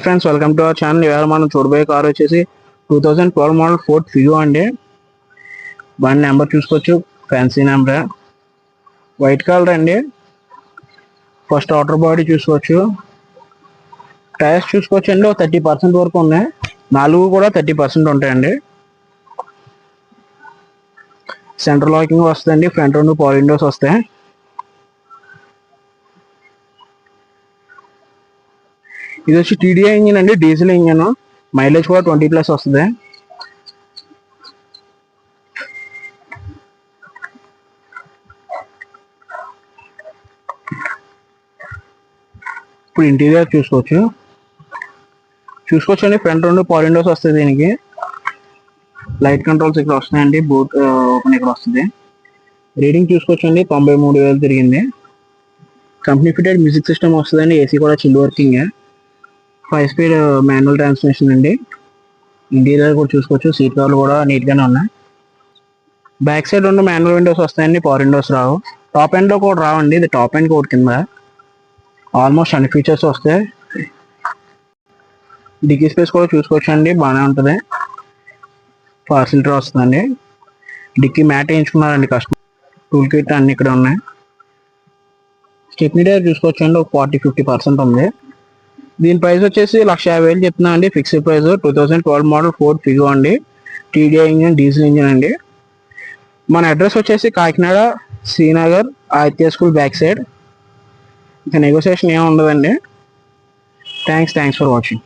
Friends, welcome to our channel. ఇవాళ మనం చూడబోయే కార్ వచ్చేసి 2012 మోడల్ ఫోర్డ్ ఫిగో అండి. బండి నెంబర్ చూసుకోవచ్చు, ఫ్యాన్సీ నెంబర్, వైట్ కలర్ అండి. ఫస్ట్ అవుటర్ బాడీ చూసుకోవచ్చు. టైర్స్ చూసుకోవచ్చు అండి, 30% వరకు ఉన్నాయి. 4 కూడా 30% ఉంటాయండి. సెంటర్ లాకింగ్ వస్తుందండి. ఫ్రంట్ 2 పవర్ విండోస్ వస్తాయి. ఇది వచ్చి టీడీఐ ఇంజిన్ అండి, డీజిల్ ఇంజిన్. మైలేజ్ కూడా 20+ వస్తుంది. ఇప్పుడు ఇంటీరియర్ చూసుకోవచ్చు అండి. ఫ్రంట్ 2 పవర్ విండోస్ వస్తాయి. దీనికి లైట్ కంట్రోల్స్ ఇక్కడ వస్తాయండి. బూట్ ఓపెన్ ఇక్కడ వస్తుంది. రీడింగ్ చూసుకోవచ్చు అండి, 93,000 తిరిగింది. కంపెనీ ఫిటెడ్ మ్యూజిక్ సిస్టమ్ వస్తుందండి. ఏసీ కూడా chill working. 5 speed manual transmission అండి. ఇంటీరియర్ కూడా చూసుకోవచ్చు. సీట్ కవర్లు కూడా నీట్గానే ఉన్నాయి. బ్యాక్ సైడ్ 2 మాన్యువల్ విండోస్ వస్తాయండి, పవర్ విండోస్ రావు. టాప్ ఎండ్లో కూడా రావండి. ఇది టాప్ ఎండ్ కోడ్ కింద. ఆల్మోస్ట్ అన్ని ఫీచర్స్ వస్తాయి. డిక్కీ స్పేస్ కూడా చూసుకోవచ్చు అండి, బాగానే ఉంటుంది. ఫాసిలిటీ వస్తుందండి. డిక్కీ మ్యాట్ వేయించుకున్నారండి కస్టమర్. టూల్ కిట్ అన్ని ఇక్కడ ఉన్నాయి. స్టెప్నీ టైర్ చూసుకోవచ్చు అండి, ఒక 40-50% ఉంది. దీని ప్రైస్ వచ్చేసి 1,50,000 చెప్తున్నా అండి. Fixed price. 2012 model Ford Figo అండి. టీడీఐ ఇంజిన్, డీజిల్ ఇంజిన్ అండి. మన అడ్రస్ వచ్చేసి Kakinada Srinagar Aditya school back side. ఇంకా నెగోసియేషన్ ఏమి ఉండదండి. Thanks for watching.